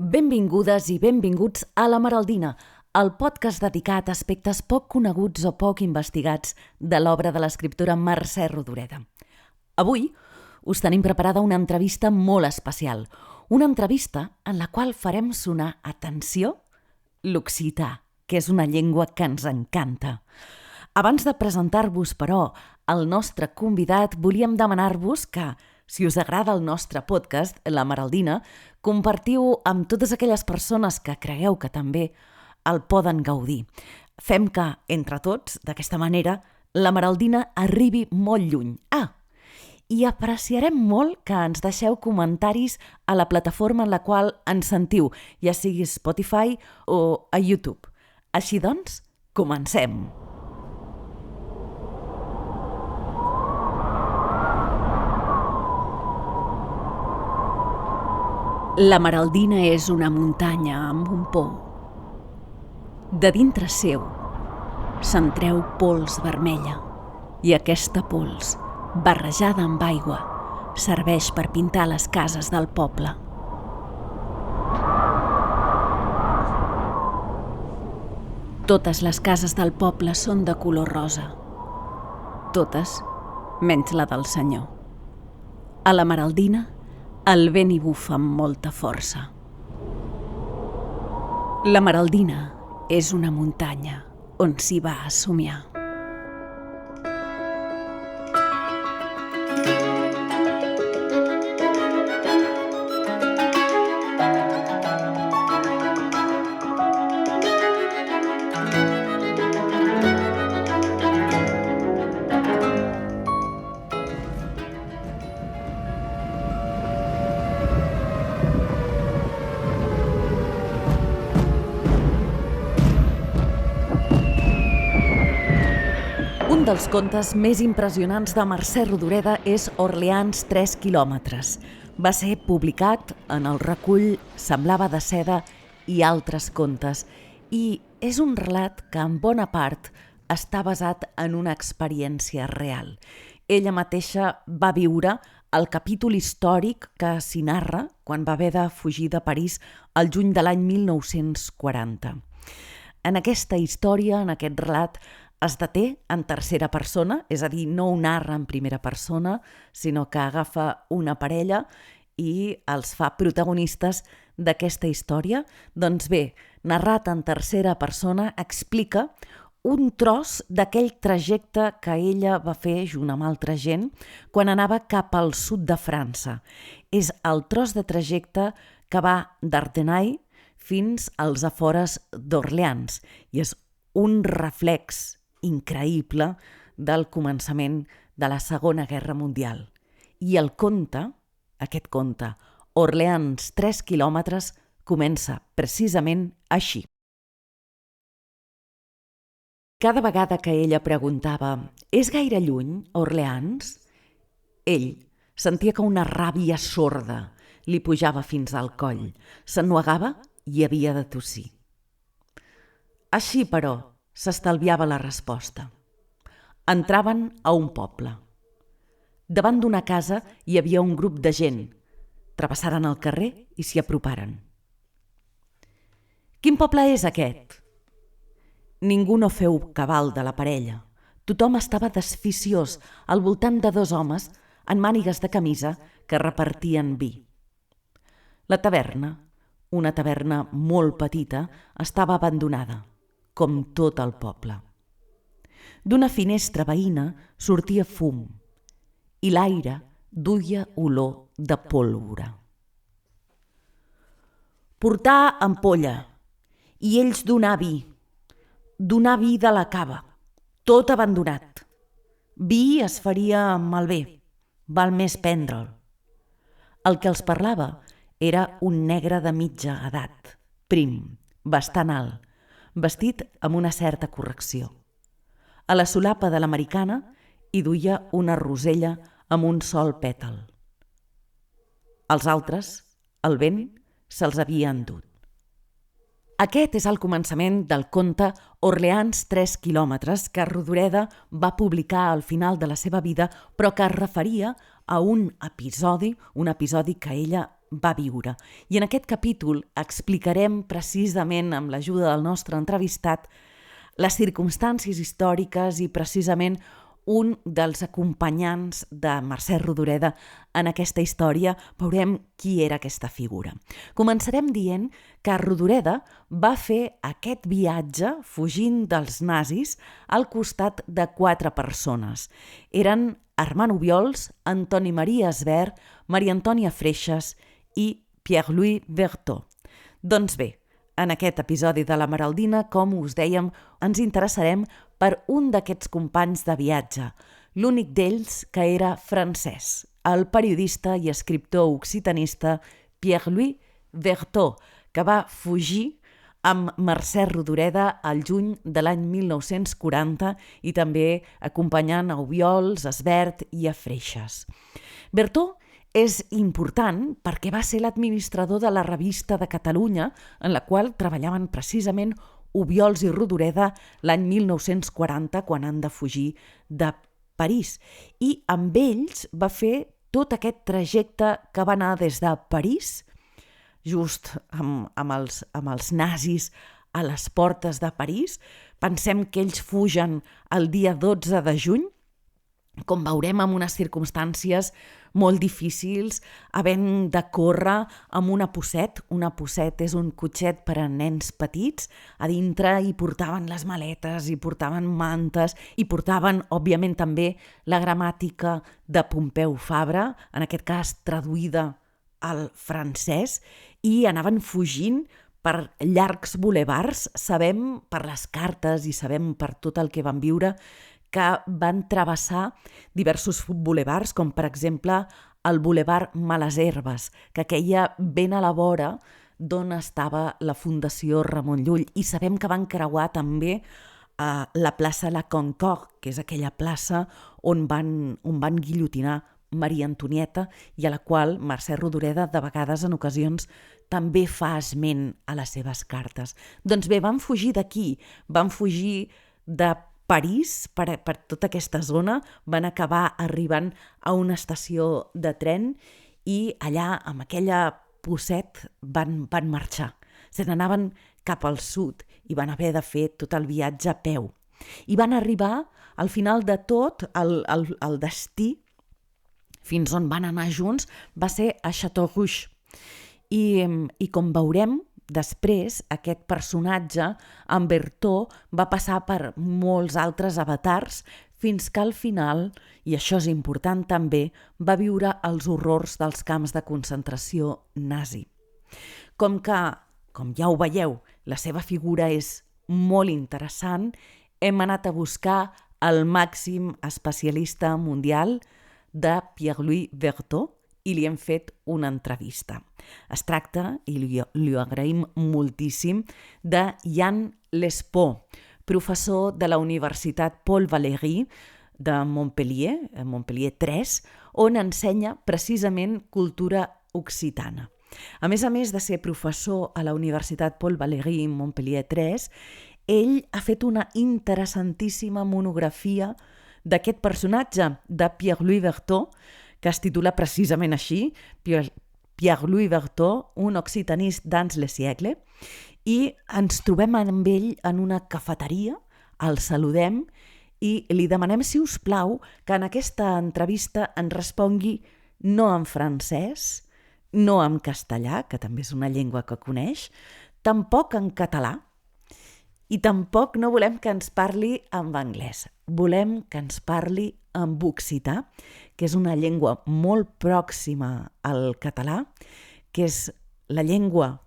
Benvingudes i benvinguts a La Maraldina, el podcast dedicat a aspectes poc coneguts o poc investigats de l'obra de l'escriptora Mercè Rodoreda. Avui us tenim preparada una entrevista molt especial, una entrevista en la qual farem sonar, atenció, l'occità, que és una llengua que ens encanta. Abans de presentar-vos, però, el nostre convidat, volíem demanar-vos que, si us agrada el nostre podcast, La Maraldina, compartiu amb totes aquelles persones que cregueu que també el poden gaudir. Fem que, entre tots, d'aquesta manera, La Maraldina arribi molt lluny. I apreciarem molt que ens deixeu comentaris a la plataforma en la qual ens sentiu, ja sigui Spotify o a YouTube. Així doncs, comencem! La Maraldina és una muntanya amb un pou. De dintre seu se'n treu pols vermella i aquesta pols, barrejada amb aigua, serveix per pintar les cases del poble. Totes les cases del poble són de color rosa. Totes, menys la del senyor. A la Maraldina, el vent hi bufa amb molta força. La Maraldina és una muntanya on s'hi va a somiar. Un dels contes més impressionants de Mercè Rodoreda és Orleans 3 quilòmetres. Va ser publicat en el recull Semblava de seda i altres contes i és un relat que en bona part està basat en una experiència real. Ella mateixa va viure el capítol històric que s'hi narra quan va haver de fugir de París el juny de l'any 1940. En aquesta història, en aquest relat, es deté en tercera persona, és a dir, no ho narra en primera persona, sinó que agafa una parella i els fa protagonistes d'aquesta història. Doncs bé, narrat en tercera persona, explica un tros d'aquell trajecte que ella va fer junt amb altra gent quan anava cap al sud de França. És el tros de trajecte que va d'Ardenay fins als afores d'Orleans i és un reflex increïble del començament de la Segona Guerra Mundial. I el conte, aquest conte, Orleans 3 quilòmetres, comença precisament així. Cada vegada que ella preguntava «És gaire lluny, Orleans?», ell sentia que una ràbia sorda li pujava fins al coll, s'ennuegava i havia de tossir. Així, però, s'estalviava la resposta. Entraven a un poble. Davant d'una casa hi havia un grup de gent. Travessaren el carrer i s'hi aproparen. «Quin poble és aquest?» Ningú no feu cabal de la parella. Tothom estava desficiós al voltant de dos homes en mànigues de camisa que repartien vi. La taverna, una taverna molt petita, estava abandonada, com tot el poble. D'una finestra veïna sortia fum i l'aire duia olor de pólvora. Portar ampolla i ells donar vi de la cava, tot abandonat. Vi es faria malbé, val més prendre'l. El que els parlava era un negre de mitja edat, prim, bastant alt, vestit amb una certa correcció. A la solapa de l'americana hi duia una rosella amb un sol pètal. Els altres, el vent, se'ls havia endut. Aquest és el començament del conte Orleans 3 quilòmetres que Rodoreda va publicar al final de la seva vida, però que es referia a un episodi que ella va viure. I en aquest capítol explicarem precisament, amb l'ajuda del nostre entrevistat, les circumstàncies històriques i precisament un dels acompanyants de Mercè Rodoreda en aquesta història. Veurem qui era aquesta figura. Començarem dient que Rodoreda va fer aquest viatge fugint dels nazis al costat de 4 persones. Eren Armand Obiols, Antoni Maria Esbert, Maria Antònia Freixas i Pierre-Louis Berthaud. Doncs bé, en aquest episodi de La Maraldina, com us dèiem, ens interessarem per un d'aquests companys de viatge, l'únic d'ells que era francès, el periodista i escriptor occitanista Pierre-Louis Berthaud, que va fugir amb Mercè Rodoreda al juny de l'any 1940 i també acompanyant a Obiols, a Esbert i a Freixas. Berthaud és important perquè va ser l'administrador de la Revista de Catalunya, en la qual treballaven precisament Obiols i Rodoreda l'any 1940, quan han de fugir de París. I amb ells va fer tot aquest trajecte que va anar des de París, just amb els nazis a les portes de París. Pensem que ells fugen el dia 12 de juny, com veurem, amb unes circumstàncies molt difícils, havent de córrer amb una posset. Una posset és un cotxet per a nens petits. A dintre hi portaven les maletes, hi portaven mantes, hi portaven, òbviament, també la gramàtica de Pompeu Fabra, en aquest cas traduïda al francès, i anaven fugint per llargs bulevards. Sabem per les cartes i sabem per tot el que van viure que van travessar diversos bulevards, com per exemple el bulevard Malesherbes, que queia ben a la vora d'on estava la Fundació Ramon Llull. I sabem que van creuar també la plaça La Concorde, que és aquella plaça on van guillotinar Maria Antonieta i a la qual Mercè Rodoreda de vegades, en ocasions, també fa esment a les seves cartes. Doncs bé, van fugir d'aquí, van fugir de París, per tota aquesta zona, van acabar arribant a una estació de tren i allà, amb aquella posset, van marxar. Se n'anaven cap al sud i van haver de fer tot el viatge a peu. I van arribar, al final de tot, el destí, fins on van anar junts, va ser a Châteaurouge. I com veurem, després, aquest personatge, en Berthaud, va passar per molts altres avatars fins que al final, i això és important també, va viure els horrors dels camps de concentració nazi. Com ja ho veieu, la seva figura és molt interessant, hem anat a buscar el màxim especialista mundial de Pierre-Louis Berthaud, i li hem fet una entrevista. Es tracta, i li agraïm moltíssim, de Yann Lespaud, professor de la Universitat Paul Valéry de Montpellier, Montpellier 3, on ensenya precisament cultura occitana. A més de ser professor a la Universitat Paul Valéry Montpellier 3, ell ha fet una interessantíssima monografia d'aquest personatge, de Pierre-Louis Berthaud, que es titula precisament així, Pierre-Louis Berthaud, un occitaniste dans le siècle, i ens trobem amb ell en una cafeteria, el saludem i li demanem, si us plau, que en aquesta entrevista ens respongui no en francès, no en castellà, que també és una llengua que coneix, tampoc en català, i tampoc no volem que ens parli en anglès. Volem que ens parli en occità, que és una llengua molt pròxima al català, que és la llengua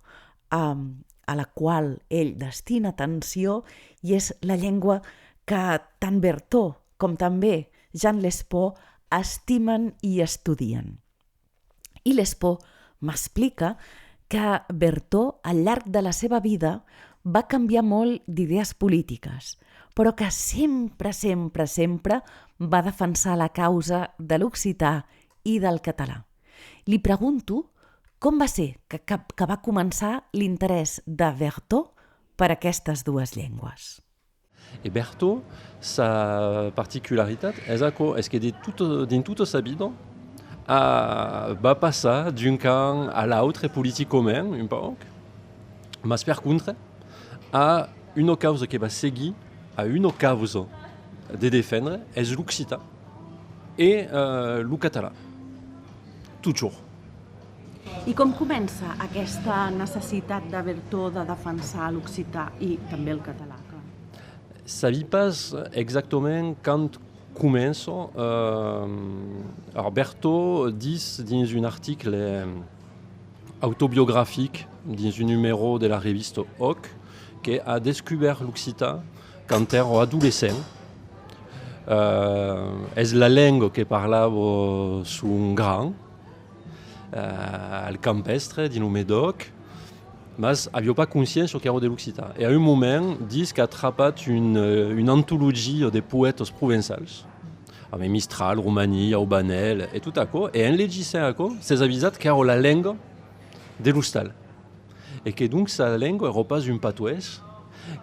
a la qual ell destina atenció i és la llengua que tant Berthaud com també Yann Lespaud estimen i estudien. I Lespaud m'explica que Berthaud, al llarg de la seva vida, va canviar molt d'idees polítiques, però que sempre va defensar la causa de l'occità i del català. Li pregunto com va ser que va començar l'interès de Berthaud per aquestes dues llengües. Et Berthaud, sa particularitat és que din tutto sabido va passar d'un camp a l'altre políticament, un poc, mas per contra, a una causa que va seguir, a una causa de defendre, és l'occità i el català. Toujours. I com comença aquesta necessitat de Bertó de defensar l'occità i també el català? Sabia pas exactament quand comença. Bertó dit dins un article autobiogràfic, dins un numéro de la revista Hoc, que a descobert l'occità quand era adolescent. És la llengua que parlava son gran, al campestre, dins el Médoc, mas havia pas consciència que era de l'occità. I a un moment, dius que ha atrapat una antologia de poetes provençals, amb Mistral, Romaní, Aubanel, i tot això, i en llegissant això, s'ha avisat que era la llengua de l'hostal. I que doncs la llengua era pas un patoès,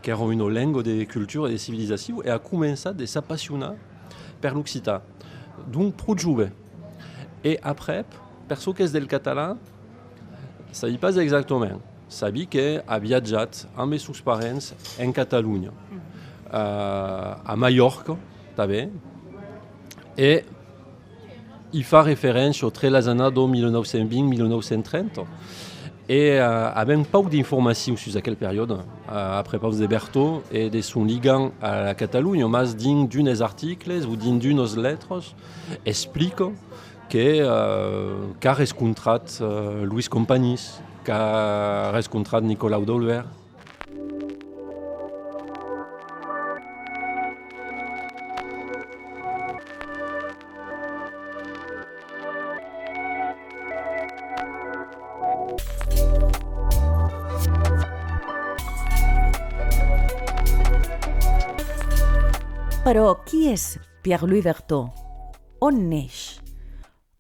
que era una llengua de cultura i de civilització, i ha començat a s'apassionar per l'occità. Donc, prou jove. I après, per ce que és del català, sabia pas exactament. Sabia que ha viatjat amb els seus parents en Catalunya, a Mallorca, també, i hi fa referència entre les années de 1920-1930, i havent poc d'informació sobre aquell període, a propos de Bertó i de son lligam a la Catalunya, mas dins d'uns articles o dins d'unes lletres, explica que ha rescontrat Lluís Companys, que ha rescontrat Nicolau d'Olwer. Però qui és Pierre-Louis Bertó? On neix?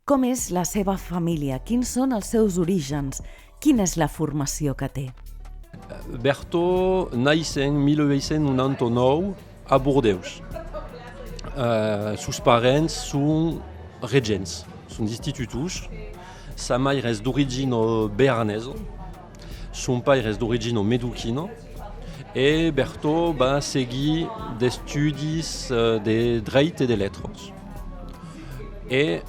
Com és la seva família? Quins són els seus orígens? Quina és la formació que té? Bertó naix en 1899 a Bordeus. Sus parents són regents, són institutos. Sa mare és d'origine bearnesa, son pare és d'origine medoquina, i Bertó va seguir d'estudis de dret i de lletres. I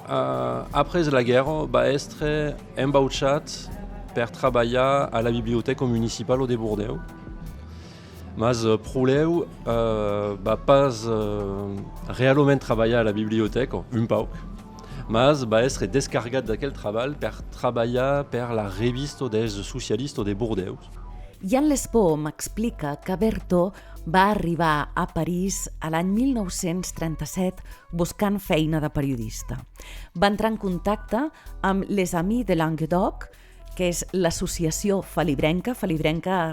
après la guerra va estar embauxat per treballar a la biblioteca municipal de Bordeus. Mas Proleu va pas realment treballar a la biblioteca, un poc, mas va estar descarregat d'aquell treball per treballar per la revista dels socialistes de Bordeus. Jan Lespo m'explica que Bertó va arribar a París a l'any 1937 buscant feina de periodista. Va entrar en contacte amb Les Amis de Languedoc, que és l'associació felibrenca es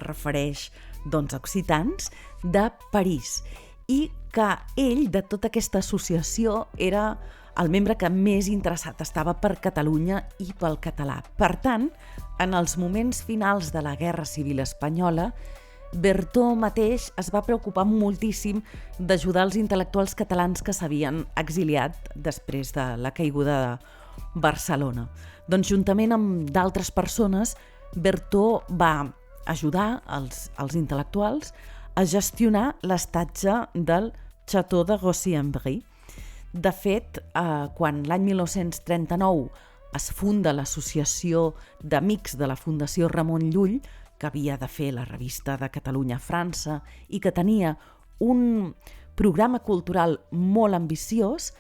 refereix a occitans, de París, i que ell, de tota aquesta associació, era el membre que més interessat estava per Catalunya i pel català. Per tant, en els moments finals de la Guerra Civil Espanyola, Bertó mateix es va preocupar moltíssim d'ajudar els intel·lectuals catalans que s'havien exiliat després de la caiguda de Barcelona. Doncs juntament amb d'altres persones, Bertó va ajudar els intel·lectuals a gestionar l'estatge del Château de Gossy-en-Brie. De fet, quan l'any 1939 es funda l'Associació d'Amics de la Fundació Ramon Llull, que havia de fer la revista de Catalunya a França i que tenia un programa cultural molt ambiciós,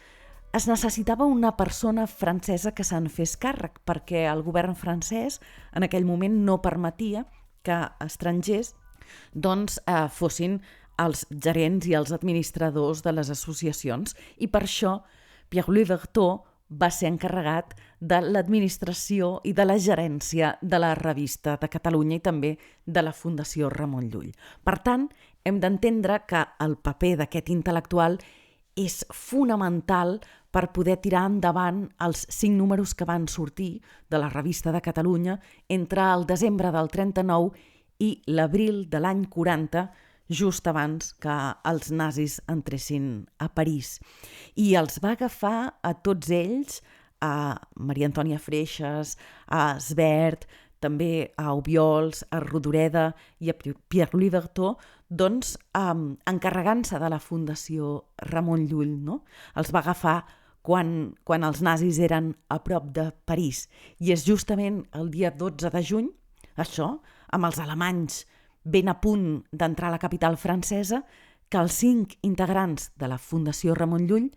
es necessitava una persona francesa que se'n fes càrrec, perquè el govern francès en aquell moment no permetia que estrangers fossin els gerents i els administradors de les associacions, i per això Pierre-Louis Bertó va ser encarregat de l'administració i de la gerència de la revista de Catalunya i també de la Fundació Ramon Llull. Per tant, hem d'entendre que el paper d'aquest intel·lectual és fonamental per poder tirar endavant els 5 números que van sortir de la revista de Catalunya entre el desembre del 39 i l'abril de l'any 40, just abans que els nazis entressin a París. I els va agafar a tots ells a Maria Antònia Freixas, a Sbert, també a Obiols, a Rodoreda i a Pierre-Louis Berthaud, doncs encarregant-se de la Fundació Ramon Llull, no? Els va agafar quan els nazis eren a prop de París. I és justament el dia 12 de juny, això, amb els alemanys ben a punt d'entrar a la capital francesa, que els 5 integrants de la Fundació Ramon Llull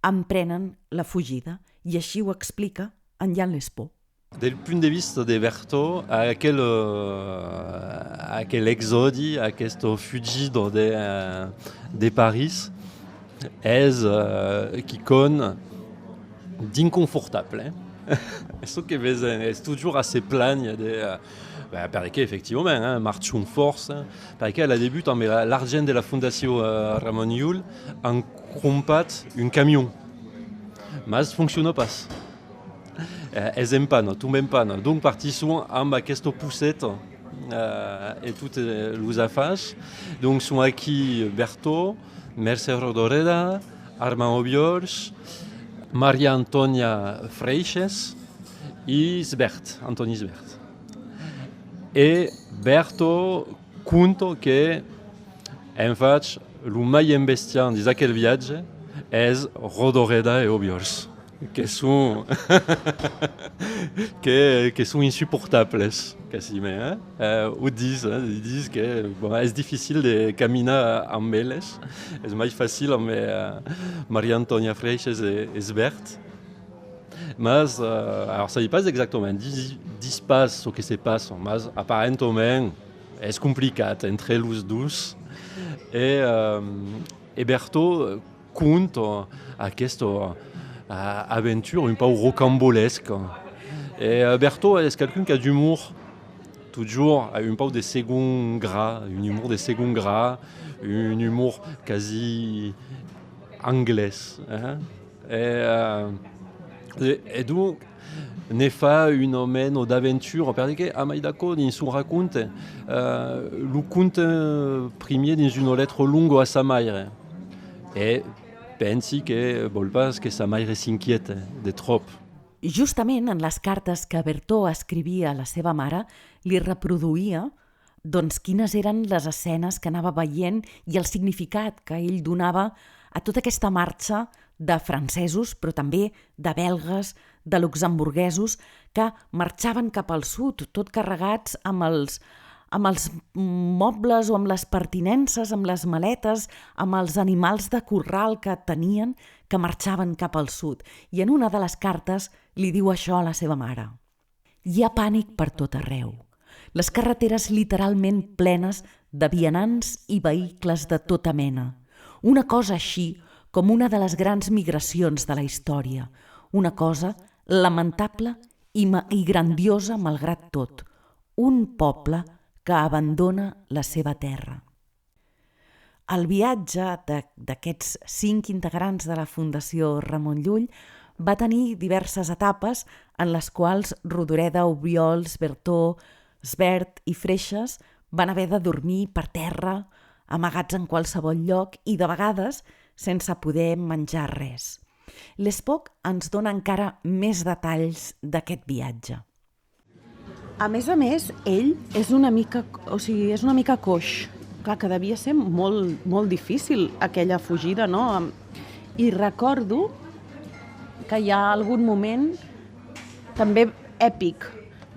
emprenen la fugida. I així ho explica en Jan Lespo. Del punt de vista de Berthaud, aquel exodi, aquest fugido de Paris, és quelqu'un d'inconfortable. Això que és toujours assez plagne perquè effectivament marche une force, perquè a la début amb l'argent de la Fundació Ramon Llull han comprat un camió, mas funciona pas. És en panne, tombe en panne. Donc partisson amb aquesta poussette et toutes les affaires. Donc sont aquí Berthaud, Mercè Rodoreda, Armand Obiols, Maria Antònia Freixas i Antoni Sbert. E Berthaud conta que en faig el mai embestiant d'aquell viatge és Rodoreda i Obiols. Que sont insupportables, quasiment. Ils disent que c'est difficile de caminar amb elles. És més fàcil amb Maria Antònia Freixas et Sbert. Mais, alors ça ne dit pas exactement, disent pas ce que se passe, mais apparemment, c'est compliqué entre les deux. Et Berthaud compte à cette aventure un peu rocambolesque. Et Berthaud est quelqu'un qui a d'humour, toujours un peu de second gras, un humour de second gras, un humour quasi anglais. Et donc, ne fa un homme d'aventure, parce que a Maïdako, il se raconte le conte premier dans une lettre longue à sa mère. Et pensi que vol pas que sa mare s'inquiète de trop. Justament en les cartes que Berthaud escrivia a la seva mare li reproduïa doncs, quines eren les escenes que anava veient i el significat que ell donava a tota aquesta marxa de francesos, però també de belgues, de luxemburguesos, que marxaven cap al sud, tot carregats amb els mobles o amb les pertinences, amb les maletes, amb els animals de corral que tenien, que marxaven cap al sud. I en una de les cartes li diu això a la seva mare. Hi ha pànic per tot arreu. Les carreteres literalment plenes de vianants i vehicles de tota mena. Una cosa així com una de les grans migracions de la història. Una cosa lamentable i grandiosa malgrat tot. Un poble que abandona la seva terra. El viatge d'aquests 5 integrants de la Fundació Ramon Llull va tenir diverses etapes en les quals Rodoreda, Obiols, Berthaud, Sbert i Freixas van haver de dormir per terra, amagats en qualsevol lloc i de vegades sense poder menjar res. Lespoc ens dona encara més detalls d'aquest viatge. A més, ell és una mica coix. Clar, que devia ser molt difícil aquella fugida, no? I recordo que hi ha algun moment també èpic,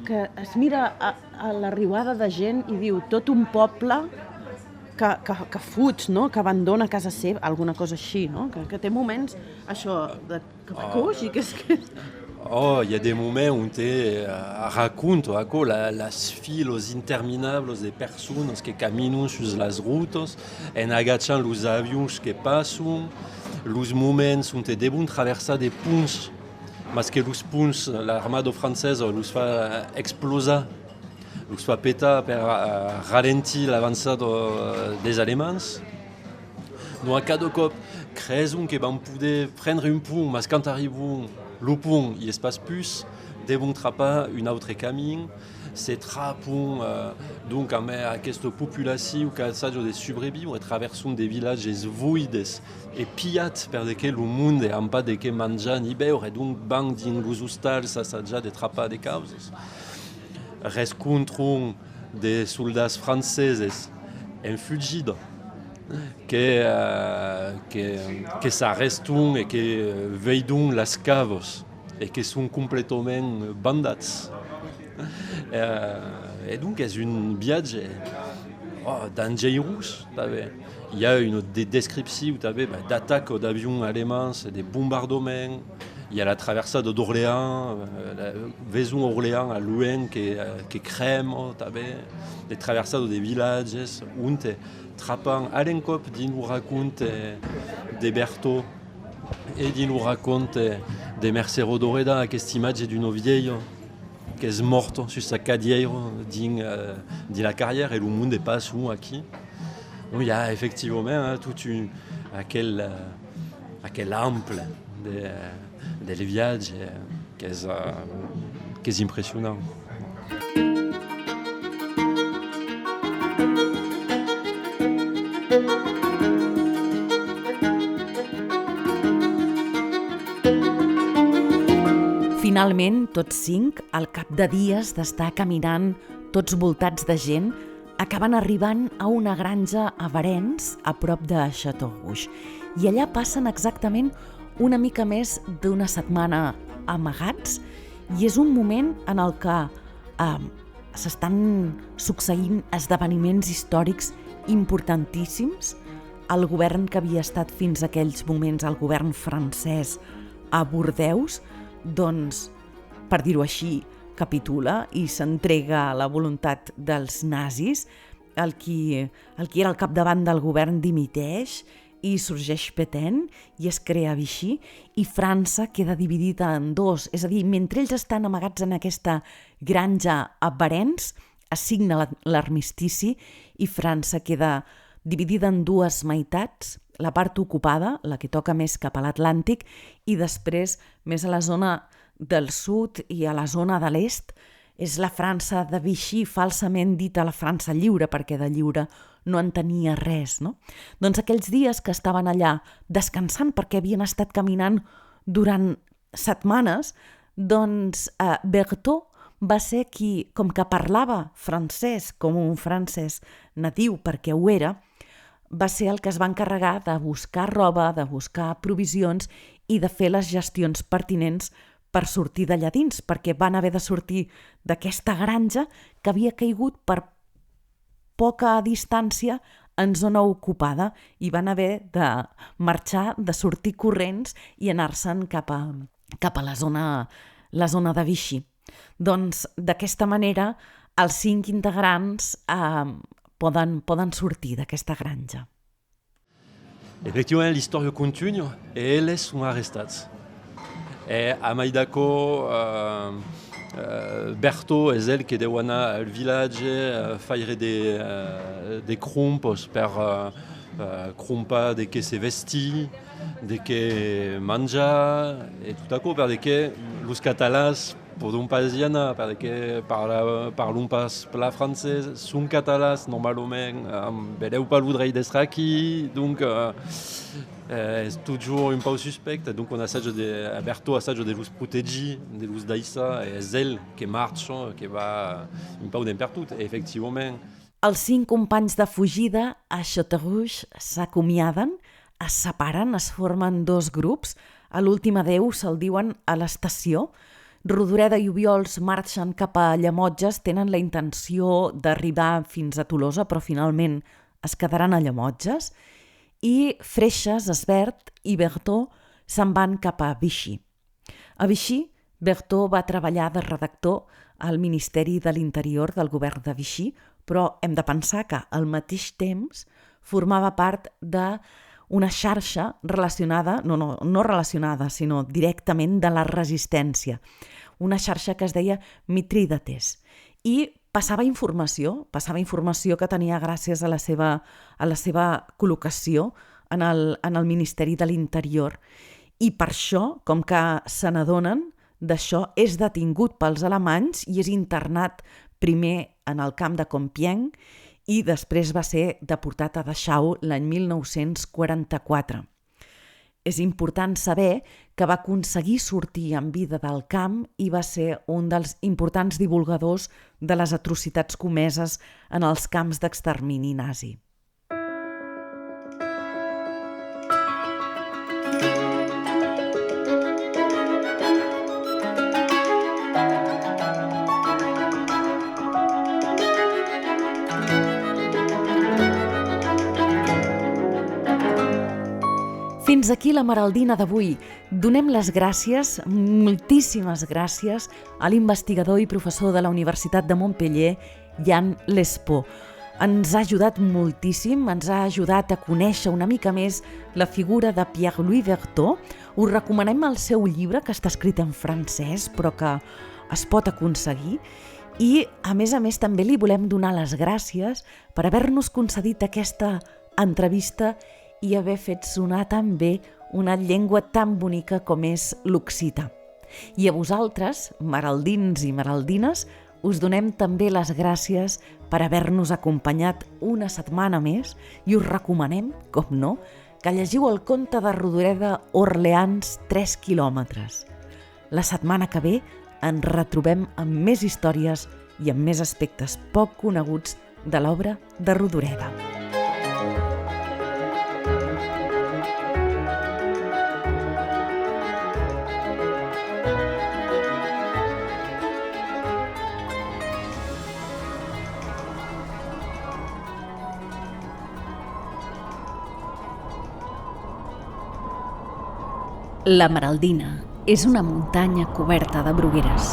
que es mira a l'arribada de gent i diu tot un poble que fuig, no? Que abandona casa seva, alguna cosa així, no? Que té moments, això, que va coix i que és que... Oh, il y a des moments où tu racontes les files interminables de personnes qui caminent sur les routes, en agachant les avions qui passent, les moments où tu devons traverser des ponts, parce que les ponts, l'armada française les fait exploser, les fait péter pour ralentir l'avancée des Allemands. Donc à cada cop, creiem que vam poder prendre un pont, mais quand arribons le pont, il se passe plus, devons trapper un autre camí. se trapun donc a aquesta populació que assajo de sobreviure traversant de vilatges vuides e piat per de que lo monde am pas de que manjar ni beure, donc banc dins hostals assajar de trapar de causes. Rescontron de soldats franceses en fugida que s'arrestent et que veidon les caves et que sont complètement bandats. Et donc c'est un viatge dangereux. Il y a des descriptions d'attaques d'avions allemands, des bombardements. Il y a la traversée d'Orléans, la maison Orléans à loin qui crème, des traversées de villages où trappant à l'encop dit nous raconte des Berthaud et dit nous raconte des Mercero d'Oreda, cette image d'une vieille qui est morte sur sa cadière dans la carrière et le monde est pas sous acquis. Donc il y a effectivement toute une aquel ample des viages qui est impressionnant. Finalment, tots 5, al cap de dies d'estar caminant tots voltats de gent, acaben arribant a una granja a Varennes, a prop de Châteaurouge. I allà passen exactament una mica més d'una setmana amagats i és un moment en el que s'estan succeint esdeveniments històrics importantíssims. El govern que havia estat fins a aquells moments, el govern francès a Bordeus, doncs, per dir-ho així, capitula i s'entrega a la voluntat dels nazis. El qui era al capdavant del govern dimiteix i sorgeix Pétain i es crea Vichy i França queda dividida en dos. És a dir, mentre ells estan amagats en aquesta granja a Varennes, es signa l'armistici i França queda dividida en dues meitats, la part ocupada, la que toca més cap a l'Atlàntic, i després, més a la zona del sud i a la zona de l'est, és la França de Vichy, falsament dita la França lliure, perquè de lliure no en tenia res, no? Doncs aquells dies que estaven allà descansant perquè havien estat caminant durant setmanes, doncs Berthaud va ser qui, com que parlava francès com un francès natiu, perquè ho era, va ser el que es va encarregar de buscar roba, de buscar provisions i de fer les gestions pertinents per sortir d'allà dins, perquè van haver de sortir d'aquesta granja que havia caigut per poca distància en zona ocupada i van haver de marxar, de sortir corrents i anar-se'n cap a la zona de Vichy. Doncs d'aquesta manera els 5 integrants poden sortir d'aquesta granja. Effectivement, l'histoire continue et elles sont arrestées. Et à Maïdako, Berthaud és el que deu anar al vilatge, faire des crumpos per crumpar de què se vestir, de què menjar, i tot això per de què els catalans poden pas y anar, perquè parlem pas pla francès, són catalans normalment, veleu pas el dret d'estar aquí, donc és toujours un peu suspecte, donc on assaig Berthaud assaig de los protegir, de los d'aissa, és ell que marxa, que va un peu d'empertut, effectivament. Els 5 companys de fugida a Châteaurouge s'acomiaden, es separen, es formen 2 grups, a l'últim adeu se'l diuen a l'estació. Rodoreda i Obiols marxen cap a Llemotges, tenen la intenció d'arribar fins a Tolosa, però finalment es quedaran a Llemotges, i Freixas, Esbert i Berthaud se'n van cap a Vichy. A Vichy, Berthaud va treballar de redactor al Ministeri de l'Interior del govern de Vichy, però hem de pensar que al mateix temps formava part d'una xarxa relacionada, no relacionada, sinó directament de la resistència. Una xarxa que es deia Mitrídates. I passava informació que tenia gràcies a la seva col·locació en el Ministeri de l'Interior. I per això, com que se n'adonen d'això, és detingut pels alemanys i és internat primer en el camp de Compiègne i després va ser deportat a Dachau l'any 1944. És important saber que va aconseguir sortir en vida del camp i va ser un dels importants divulgadors de les atrocitats comeses en els camps d'extermini nazi. Fins aquí la Maraldina d'avui. Donem les gràcies, moltíssimes gràcies, a l'investigador i professor de la Universitat de Montpeller, Jan Lespo. Ens ha ajudat moltíssim, ens ha ajudat a conèixer una mica més la figura de Pierre-Louis Berthaud. Us recomanem el seu llibre, que està escrit en francès, però que es pot aconseguir. I, a més, també li volem donar les gràcies per haver-nos concedit aquesta entrevista i haver fet sonar tan bé una llengua tan bonica com és l'occità. I a vosaltres, maraldins i maraldines, us donem també les gràcies per haver-nos acompanyat una setmana més i us recomanem, com no, que llegiu el conte de Rodoreda Orleans 3 quilòmetres. La setmana que ve ens retrobem amb més històries i amb més aspectes poc coneguts de l'obra de Rodoreda. La Maraldina és una muntanya coberta de brugueres.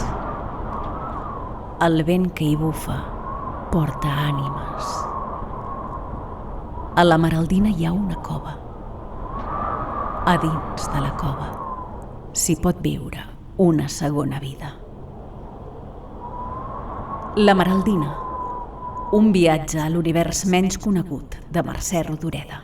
El vent que hi bufa porta ànimes. A la Maraldina hi ha una cova. A dins de la cova s'hi pot viure una segona vida. La Maraldina, un viatge a l'univers menys conegut de Mercè Rodoreda.